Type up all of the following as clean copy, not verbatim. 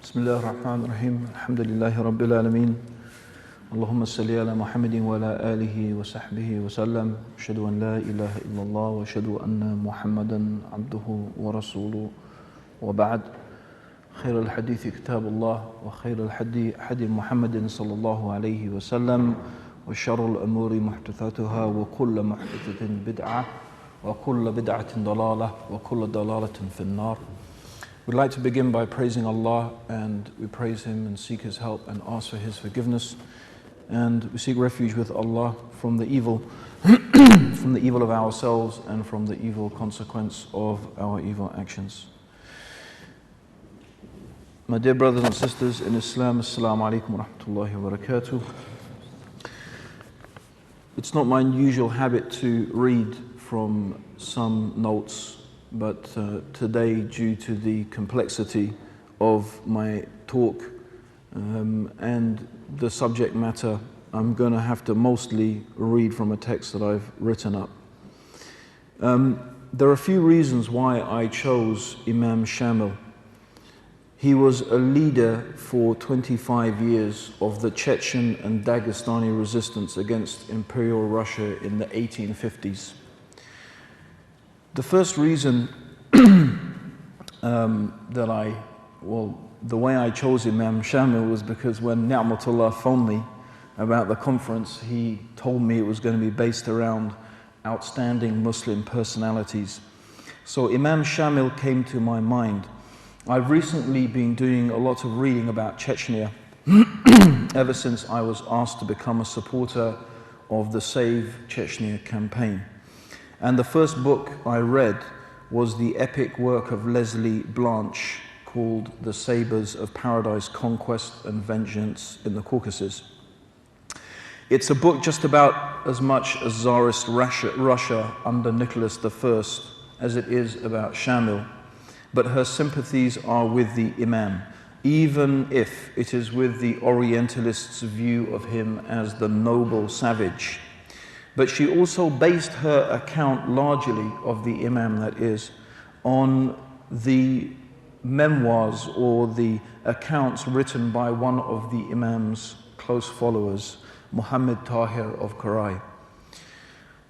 Bismillahir-Rahmanir-Rahim. Alhamdulillahi Rabbil Alameen. Allahumma salli ala Muhammadin wa ala alihi wa sahbihi wa sallam. Ashhadu an la ilaha illallah wa ashhadu anna Muhammadan abduhu wa rasuluhu wa ba'd. خير الحديث كتاب الله وخير الحدي حدي محمد صلى الله عليه وسلم وشر الأمور محدثاتها وكل محدثة بدعة وكل بدعة ضلالة وكل ضلالة في النار. We'd like to begin by praising Allah, and we praise Him and seek His help and ask for His forgiveness, and we seek refuge with Allah from the evil from the evil of ourselves and from the evil consequence of our evil actions. My dear brothers and sisters in Islam, Assalamu alaikum wa rahmatullahi wa barakatuh. It's not my usual habit to read from some notes, but today, due to the complexity of my talk and the subject matter, I'm going to have to mostly read from a text that I've written up. There are a few reasons why I chose Imam Shamil. He was a leader for 25 years of the Chechen and Dagestani resistance against Imperial Russia in the 1850s. The first reason the way I chose Imam Shamil was because when Ni'matullah phoned me about the conference, he told me it was going to be based around outstanding Muslim personalities. So Imam Shamil came to my mind. I've recently been doing a lot of reading about Chechnya ever since I was asked to become a supporter of the Save Chechnya campaign. And the first book I read was the epic work of Leslie Blanch called The Sabres of Paradise, Conquest and Vengeance in the Caucasus. It's a book just about as much as Tsarist Russia under Nicholas I as it is about Shamil, but her sympathies are with the Imam, even if it is with the Orientalists' view of him as the noble savage. But she also based her account largely of the Imam, that is, on the memoirs or the accounts written by one of the Imam's close followers, Muhammad Tahir of Karai.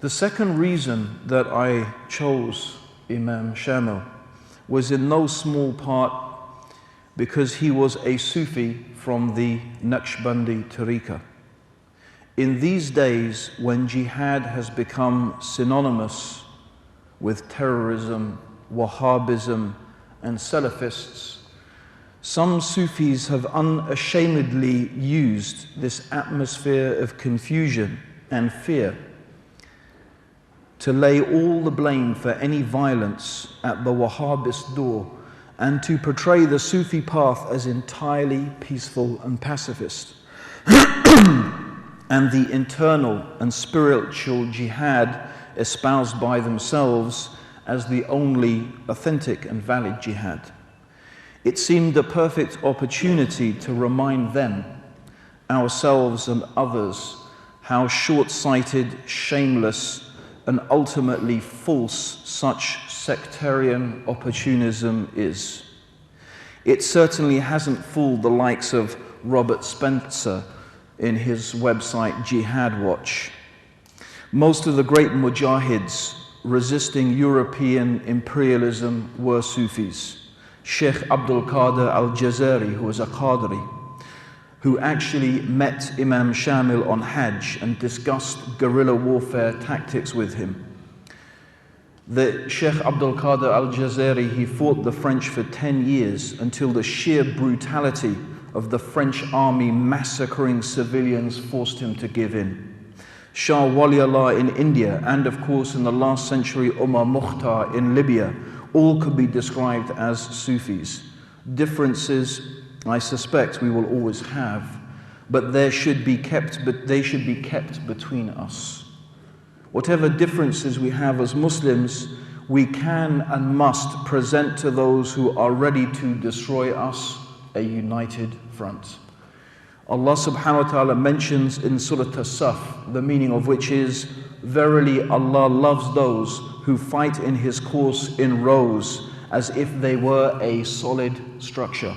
The second reason that I chose Imam Shamil was in no small part because he was a Sufi from the Naqshbandi Tariqa. In these days, when jihad has become synonymous with terrorism, Wahhabism, and Salafists, some Sufis have unashamedly used this atmosphere of confusion and fear to lay all the blame for any violence at the Wahhabist door and to portray the Sufi path as entirely peaceful and pacifist. And the internal and spiritual jihad espoused by themselves as the only authentic and valid jihad. It seemed a perfect opportunity to remind them, ourselves and others, how short-sighted, shameless, and ultimately false such sectarian opportunism is. It certainly hasn't fooled the likes of Robert Spencer in his website Jihad Watch. Most of the great mujahids resisting European imperialism were Sufis. Sheikh Abdul Qadir al-Jazari, who was a Qadri, who actually met Imam Shamil on Hajj and discussed guerrilla warfare tactics with him. The Sheikh Abdul Qadir al-Jazari, he fought the French for 10 years until the sheer brutality of the French army massacring civilians forced him to give in. Shah Waliullah in India, and of course in the last century Umar Mukhtar in Libya, all could be described as Sufis. Differences, I suspect, we will always have, but they should be kept between us. Whatever differences we have as Muslims, we can and must present to those who are ready to destroy us a united front. Allah subhanahu wa ta'ala mentions in Surah As-Saf, the meaning of which is, verily Allah loves those who fight in His cause in rows as if they were a solid structure.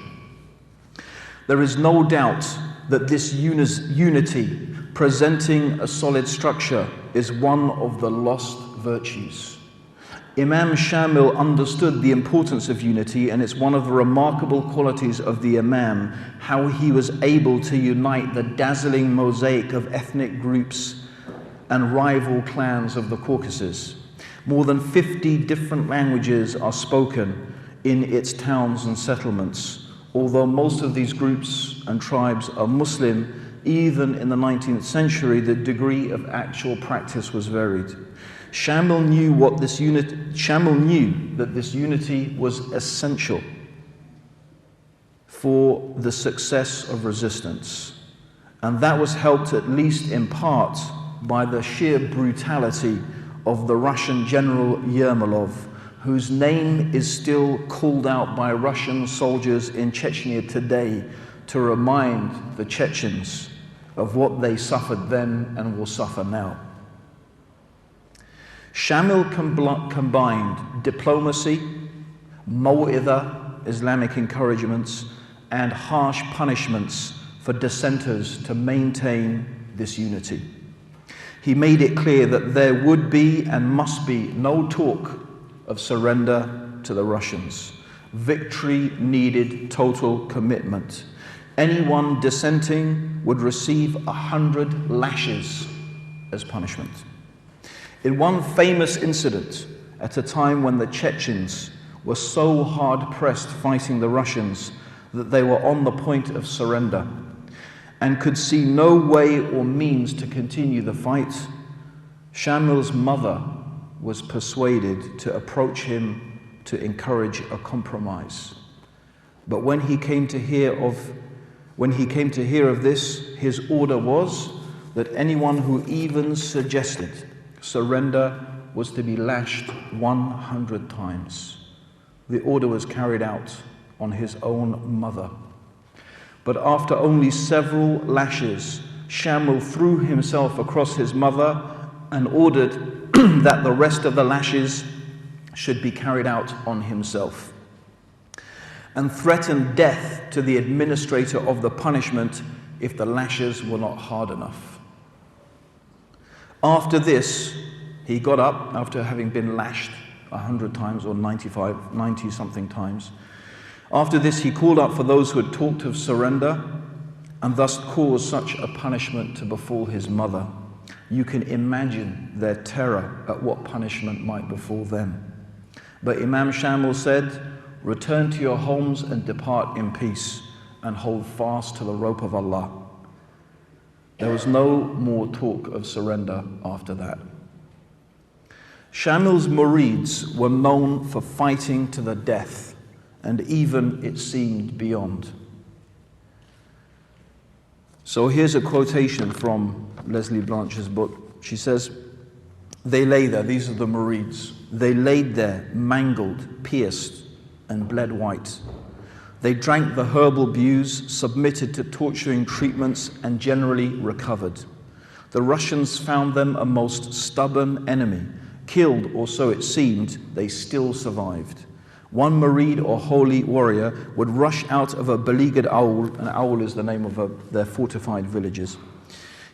There is no doubt that this unity, presenting a solid structure, is one of the lost virtues. Imam Shamil understood the importance of unity, and it's one of the remarkable qualities of the Imam, how he was able to unite the dazzling mosaic of ethnic groups and rival clans of the Caucasus. More than 50 different languages are spoken in its towns and settlements. Although most of these groups and tribes are Muslim, even in the 19th century, the degree of actual practice was varied. Shamil knew that this unity was essential for the success of resistance, and that was helped at least in part by the sheer brutality of the Russian general Yermolov, whose name is still called out by Russian soldiers in Chechnya today to remind the Chechens of what they suffered then and will suffer now. Shamil combined diplomacy, maw'idha, Islamic encouragements, and harsh punishments for dissenters to maintain this unity. He made it clear that there would be and must be no talk of surrender to the Russians. Victory needed total commitment. Anyone dissenting would receive 100 lashes as punishment. In one famous incident, at a time when the Chechens were so hard-pressed fighting the Russians that they were on the point of surrender and could see no way or means to continue the fight, Shamil's mother was persuaded to approach him to encourage a compromise. But when he came to hear of this, his order was that anyone who even suggested surrender was to be lashed 100 times. The order was carried out on his own mother. But after only several lashes, Shamil threw himself across his mother and ordered that the rest of the lashes should be carried out on himself, and threatened death to the administrator of the punishment if the lashes were not hard enough. After this, he got up after having been lashed 100 times or 90 something times. After this, he called out for those who had talked of surrender and thus caused such a punishment to befall his mother. You can imagine their terror at what punishment might befall them. But Imam Shamil said, "Return to your homes and depart in peace, and hold fast to the rope of Allah." There was no more talk of surrender after that. Shamil's Murids were known for fighting to the death, and even, it seemed, beyond. So here's a quotation from Leslie Blanch's book. She says, "They lay there," these are the Murids, "they laid there, mangled, pierced, and bled white. They drank the herbal buse, submitted to torturing treatments, and generally recovered. The Russians found them a most stubborn enemy. Killed, or so it seemed, they still survived. One Murid or holy warrior would rush out of a beleaguered aul, and aul is the name of their fortified villages.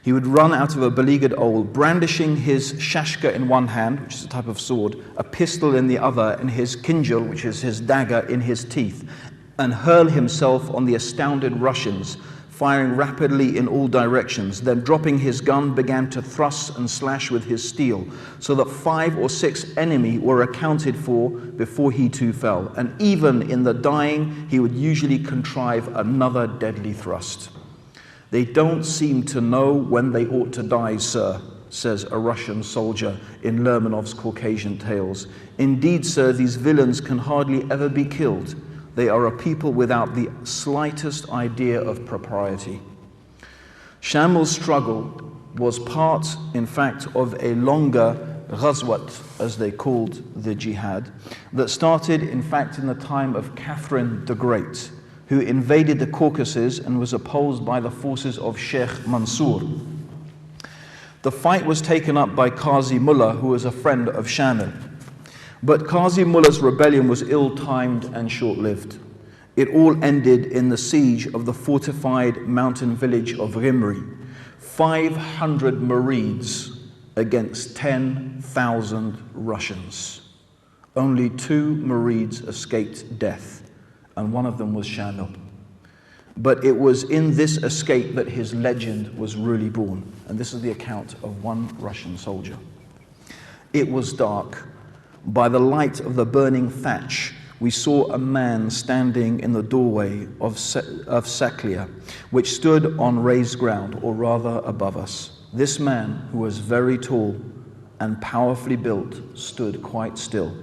He would run out of a beleaguered aul, brandishing his shashka in one hand, which is a type of sword, a pistol in the other, and his kinjal, which is his dagger, in his teeth, and hurl himself on the astounded Russians, firing rapidly in all directions. Then, dropping his gun, began to thrust and slash with his steel, so that 5 or 6 enemy were accounted for before he too fell. And even in the dying, he would usually contrive another deadly thrust. They don't seem to know when they ought to die, sir," says a Russian soldier in Lermonov's Caucasian Tales. "Indeed, sir, these villains can hardly ever be killed. They are a people without the slightest idea of propriety." Shamil's struggle was part, in fact, of a longer ghazwat, as they called the jihad, that started, in fact, in the time of Catherine the Great, who invaded the Caucasus and was opposed by the forces of Sheikh Mansour. The fight was taken up by Qazi Mullah, who was a friend of Shamil. But Qazi Mullah's rebellion was ill-timed and short-lived. It all ended in the siege of the fortified mountain village of Rimri. 500 Marids against 10,000 Russians. Only 2 Marids escaped death, and one of them was Shamil. But it was in this escape that his legend was really born, and this is the account of one Russian soldier. It was dark. By the light of the burning thatch, we saw a man standing in the doorway of Saklia, which stood on raised ground, or rather above us. This man, who was very tall and powerfully built, stood quite still,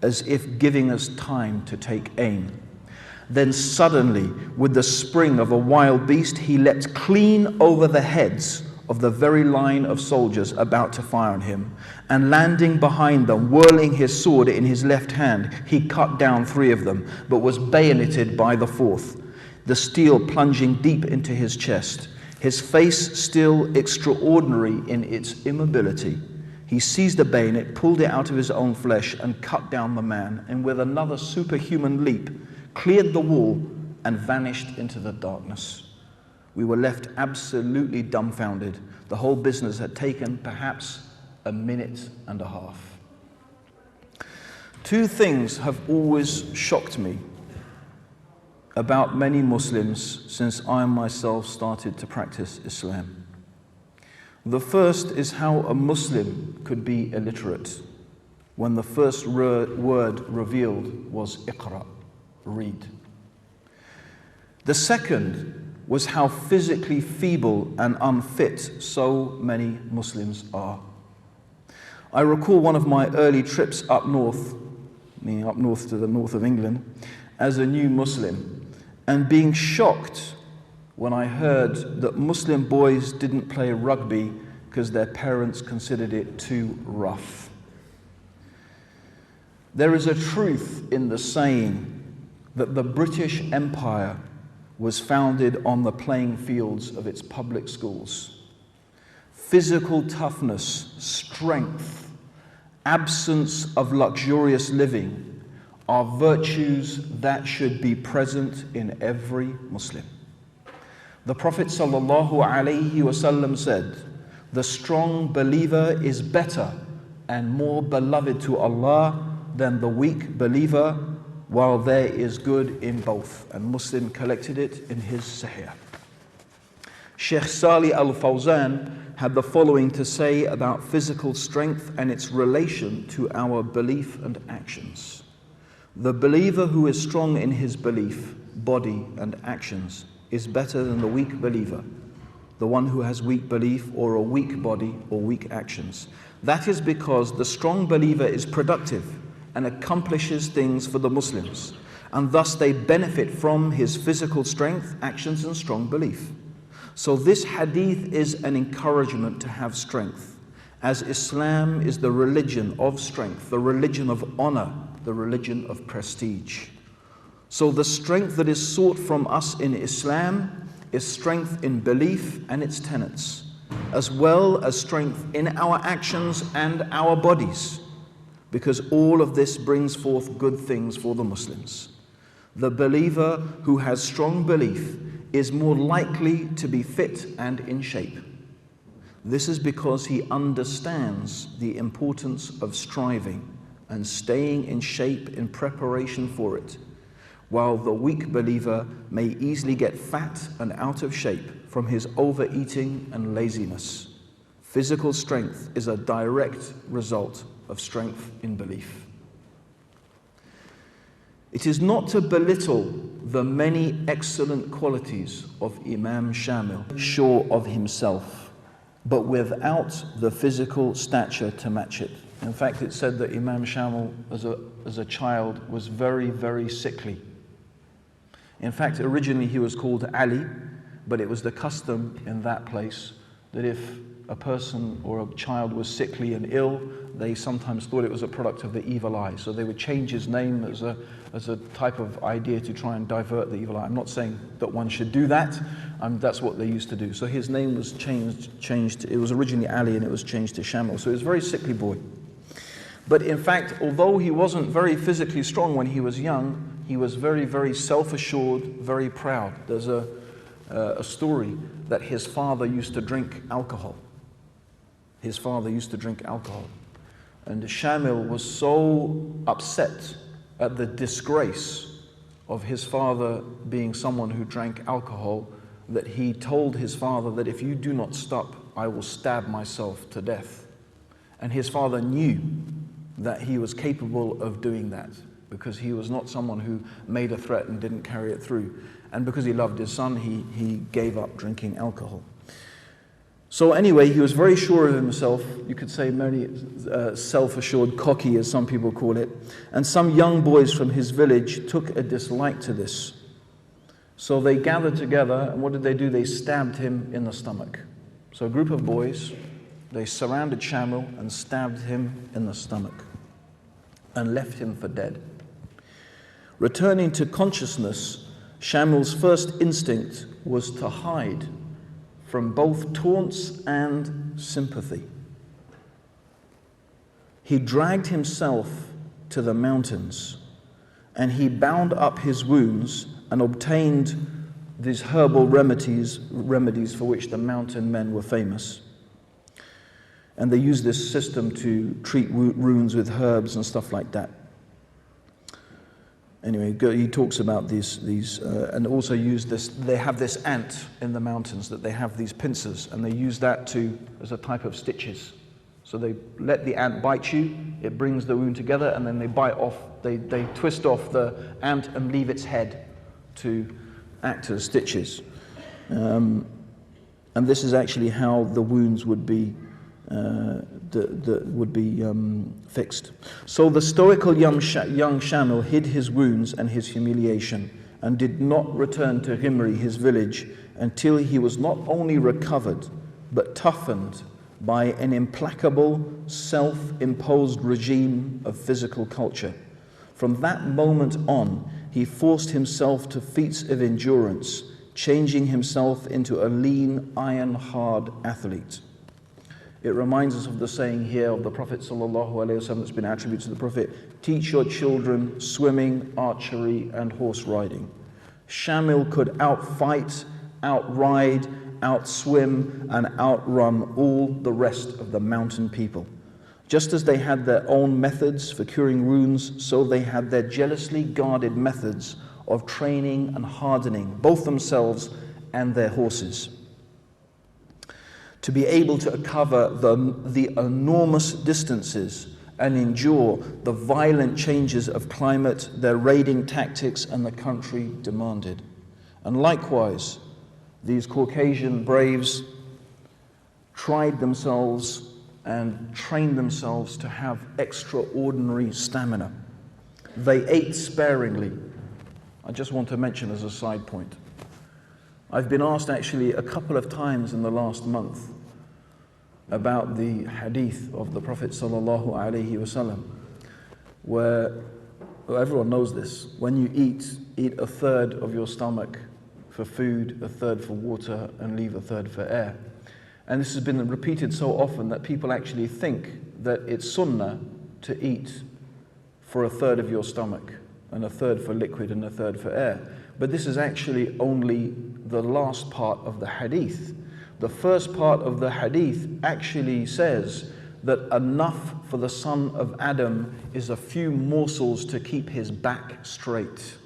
as if giving us time to take aim. Then suddenly, with the spring of a wild beast, he leapt clean over the heads of the very line of soldiers about to fire on him, and landing behind them, whirling his sword in his left hand, he cut down 3 of them, but was bayoneted by the 4th, the steel plunging deep into his chest. His face still extraordinary in its immobility. He seized a bayonet, pulled it out of his own flesh, and cut down the man, and with another superhuman leap, cleared the wall and vanished into the darkness. We were left absolutely dumbfounded. The whole business had taken perhaps a minute and a half. 2 things have always shocked me about many Muslims since I myself started to practice Islam. The first is how a Muslim could be illiterate when the first word revealed was Iqra, read. The second was how physically feeble and unfit so many Muslims are. I recall one of my early trips up north, meaning up north to the north of England, as a new Muslim, and being shocked when I heard that Muslim boys didn't play rugby because their parents considered it too rough. There is a truth in the saying that the British Empire was founded on the playing fields of its public schools. Physical toughness, strength, absence of luxurious living are virtues that should be present in every Muslim. The Prophet ﷺ said, "The strong believer is better and more beloved to Allah than the weak believer, while there is good in both." And Muslim collected it in his Sahih. Sheikh Salih al-Fawzan had the following to say about physical strength and its relation to our belief and actions. The believer who is strong in his belief, body and actions, is better than the weak believer, the one who has weak belief or a weak body or weak actions. That is because the strong believer is productive and accomplishes things for the Muslims, and thus they benefit from his physical strength, actions, and strong belief. So this hadith is an encouragement to have strength, as Islam is the religion of strength, the religion of honor, the religion of prestige. So the strength that is sought from us in Islam is strength in belief and its tenets, as well as strength in our actions and our bodies, because all of this brings forth good things for the Muslims. The believer who has strong belief is more likely to be fit and in shape. This is because he understands the importance of striving and staying in shape in preparation for it, while the weak believer may easily get fat and out of shape from his overeating and laziness. Physical strength is a direct result of strength in belief. It is not to belittle the many excellent qualities of Imam Shamil, sure of himself, but without the physical stature to match it. In fact, it's said that Imam Shamil as a child was very, very sickly. In fact, originally he was called Ali, but it was the custom in that place that if a person or a child was sickly and ill, they sometimes thought it was a product of the evil eye. So they would change his name as a type of idea to try and divert the evil eye. I'm not saying that one should do that. That's what they used to do. So his name was changed. It was originally Ali and it was changed to Shamil. So he was a very sickly boy. But in fact, although he wasn't very physically strong when he was young, he was very, very self-assured, very proud. There's a story that his father used to drink alcohol. His father used to drink alcohol. And Shamil was so upset at the disgrace of his father being someone who drank alcohol that he told his father that if you do not stop, I will stab myself to death. And his father knew that he was capable of doing that because he was not someone who made a threat and didn't carry it through. And because he loved his son, he gave up drinking alcohol. So anyway, he was very sure of himself. You could say very self-assured, cocky as some people call it. And some young boys from his village took a dislike to this. So they gathered together, and what did they do? They stabbed him in the stomach. So a group of boys, they surrounded Shamil and stabbed him in the stomach and left him for dead. Returning to consciousness, Shamil's first instinct was to hide from both taunts and sympathy. He dragged himself to the mountains and he bound up his wounds and obtained these herbal remedies for which the mountain men were famous. And they used this system to treat wounds with herbs and stuff like that. Anyway, he talks about these and also use this. They have this ant in the mountains that they have these pincers, and they use that as a type of stitches. So they let the ant bite you, it brings the wound together, and then they bite off, they twist off the ant and leave its head to act as stitches. And this is actually how the wounds would be fixed. So the stoical young Shamil hid his wounds and his humiliation and did not return to Himri, his village, until he was not only recovered but toughened by an implacable, self-imposed regime of physical culture. From that moment on, he forced himself to feats of endurance, changing himself into a lean, iron-hard athlete. It reminds us of the saying here of the Prophet ﷺ that's been attributed to the Prophet: teach your children swimming, archery, and horse riding. Shamil could outfight, outride, outswim, and outrun all the rest of the mountain people. Just as they had their own methods for curing wounds, so they had their jealously guarded methods of training and hardening both themselves and their horses. To be able to cover the enormous distances and endure the violent changes of climate their raiding tactics and the country demanded. And likewise, these Caucasian braves tried themselves and trained themselves to have extraordinary stamina. They ate sparingly. I just want to mention as a side point, I've been asked actually a couple of times in the last month about the hadith of the Prophet ﷺ, where everyone knows this: when you eat a third of your stomach for food, a third for water, and leave a third for air. And this has been repeated so often that people actually think that it's sunnah to eat for a third of your stomach, and a third for liquid, and a third for air. But this is actually only the last part of the hadith. The first part of the hadith actually says that enough for the son of Adam is a few morsels to keep his back straight.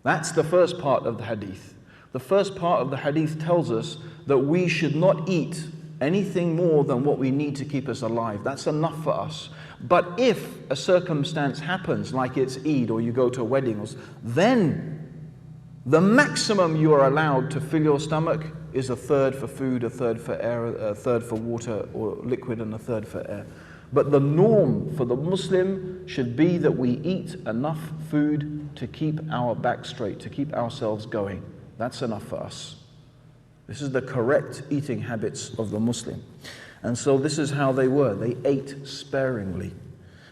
That's the first part of the hadith. The first part of the hadith tells us that we should not eat anything more than what we need to keep us alive. That's enough for us. But if a circumstance happens, like it's Eid or you go to a wedding, then the maximum you are allowed to fill your stomach is a third for food, a third for air, a third for water or liquid, and a third for air. But the norm for the Muslim should be that we eat enough food to keep our back straight, to keep ourselves going. That's enough for us. This is the correct eating habits of the Muslim. And so this is how they were. They ate sparingly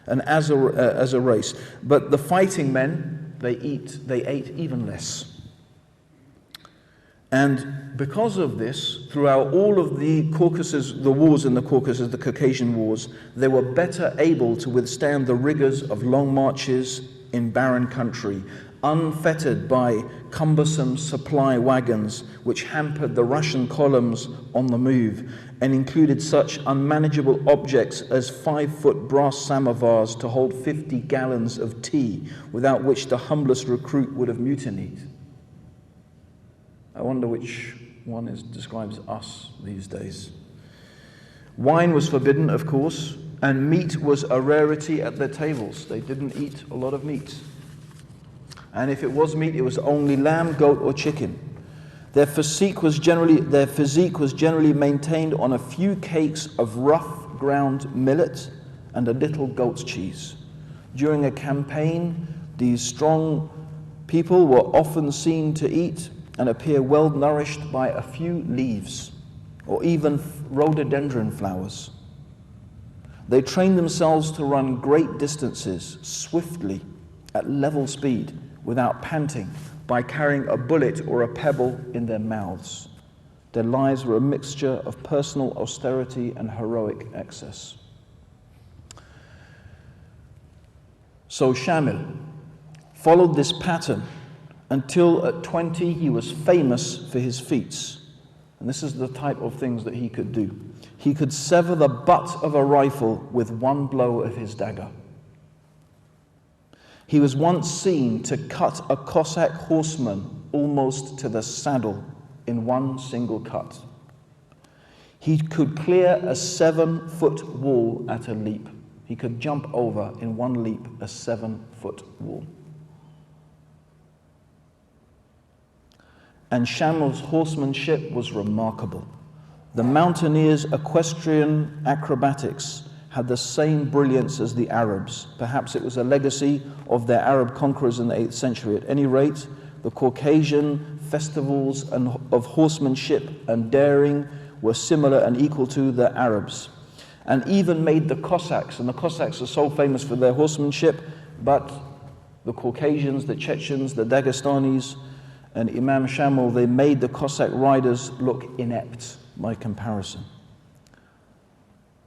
and as a race. But the fighting men, they ate even less. And because of this, throughout all of the Caucasus, the wars in the Caucasus, the Caucasian wars, they were better able to withstand the rigors of long marches in barren country, unfettered by cumbersome supply wagons which hampered the Russian columns on the move and included such unmanageable objects as 5-foot brass samovars to hold 50 gallons of tea, without which the humblest recruit would have mutinied. I wonder which one describes us these days. Wine was forbidden, of course, and meat was a rarity at their tables. They didn't eat a lot of meat. And if it was meat, it was only lamb, goat, or chicken. Their physique was generally maintained on a few cakes of rough ground millet and a little goat's cheese. During a campaign, these strong people were often seen to eat and appear well nourished by a few leaves or even rhododendron flowers. They trained themselves to run great distances swiftly at level speed without panting, by carrying a bullet or a pebble in their mouths. Their lives were a mixture of personal austerity and heroic excess. So Shamil followed this pattern until at 20 he was famous for his feats. And this is the type of things that he could do. He could sever the butt of a rifle with one blow of his dagger. He was once seen to cut a Cossack horseman almost to the saddle in one single cut. He could clear a 7-foot wall at a leap. He could jump over in one leap a 7-foot wall. And Shamil's horsemanship was remarkable. The mountaineers' equestrian acrobatics had the same brilliance as the Arabs. Perhaps it was a legacy of their Arab conquerors in the 8th century. At any rate, the Caucasian festivals of horsemanship and daring were similar and equal to the Arabs, and even made the Cossacks, and the Cossacks are so famous for their horsemanship, but the Caucasians, the Chechens, the Dagestanis, and Imam Shamil, they made the Cossack riders look inept by comparison.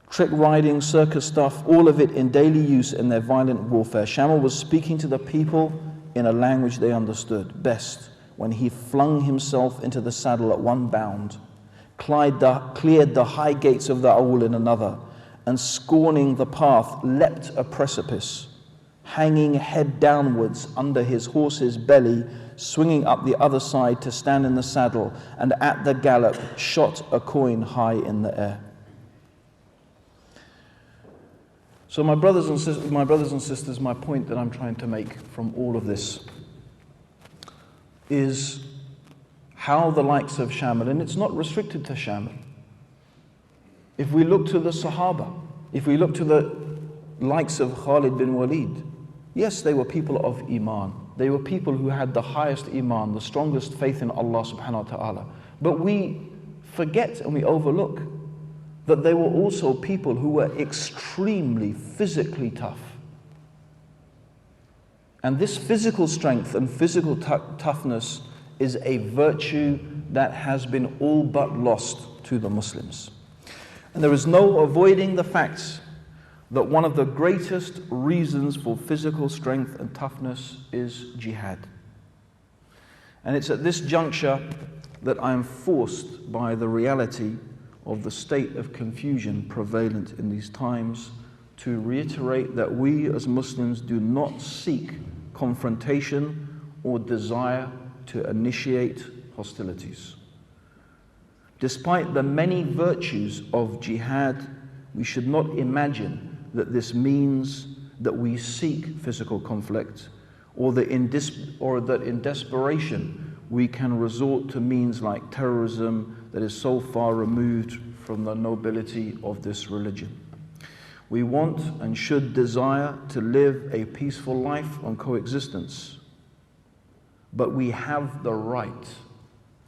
Trick riding, circus stuff, all of it in daily use in their violent warfare. Shamil was speaking to the people in a language they understood best when he flung himself into the saddle at one bound, cleared the high gates of the Aul in another, and scorning the path, leapt a precipice, hanging head downwards under his horse's belly, swinging up the other side to stand in the saddle, and at the gallop shot a coin high in the air. So my brothers and sisters, my point that I'm trying to make from all of this is how the likes of Shamil, and it's not restricted to Shamil. If we look to the Sahaba, if we look to the likes of Khalid bin Walid, yes, they were people of Iman. They were people who had the highest Iman, the strongest faith in Allah subhanahu wa ta'ala. But we forget and we overlook that they were also people who were extremely physically tough. And this physical strength and physical toughness is a virtue that has been all but lost to the Muslims. And there is no avoiding the fact that one of the greatest reasons for physical strength and toughness is jihad. And it's at this juncture that I am forced by the reality of the state of confusion prevalent in these times to reiterate that we as Muslims do not seek confrontation or desire to initiate hostilities. Despite the many virtues of jihad, we should not imagine that this means that we seek physical conflict, or that in desperation we can resort to means like terrorism that is so far removed from the nobility of this religion. We want and should desire to live a peaceful life on coexistence, but we have the right.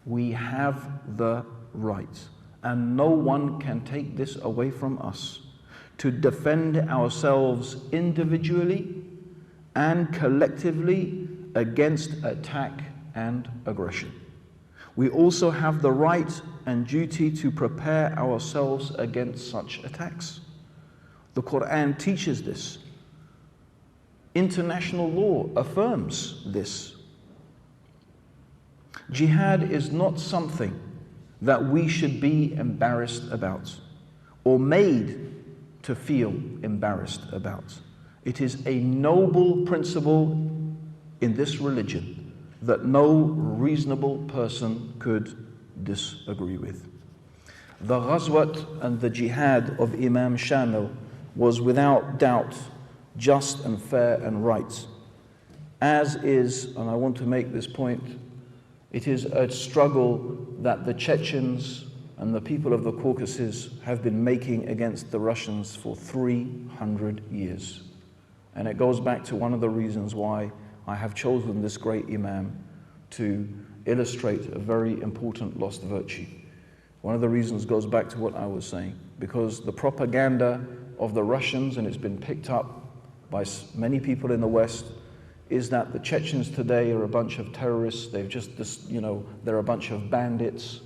We have the right, and no one can take this away from us, to defend ourselves individually and collectively against attack and aggression. We also have the right and duty to prepare ourselves against such attacks. The Quran teaches this. International law affirms this. Jihad is not something that we should be embarrassed about or made to feel embarrassed about. It is a noble principle in this religion that no reasonable person could disagree with. The Ghazwat and the Jihad of Imam Shamil was without doubt just and fair and right, as is, and I want to make this point, it is a struggle that the Chechens and the people of the Caucasus have been making against the Russians for 300 years. And it goes back to one of the reasons why I have chosen this great Imam to illustrate a very important lost virtue. One of the reasons goes back to what I was saying, because the propaganda of the Russians, and it's been picked up by many people in the West, is that the Chechens today are a bunch of terrorists. They've just, they're a bunch of bandits.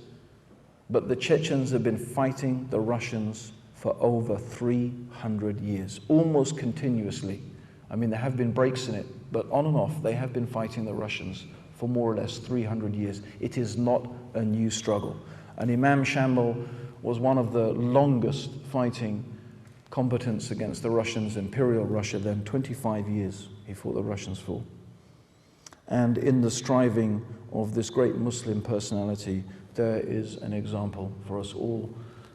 But the Chechens have been fighting the Russians for over 300 years, almost continuously. I mean, there have been breaks in it, but on and off, they have been fighting the Russians for more or less 300 years. It is not a new struggle. And Imam Shamil was one of the longest fighting combatants against the Russians, Imperial Russia then, 25 years he fought the Russians for. And in the striving of this great Muslim personality, there is an example for us all.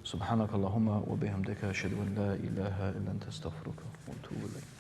Subhanakallahumma wa bihamdika ashhadu an la ilaha illa anta astaghfiruka wa atubu ilayk.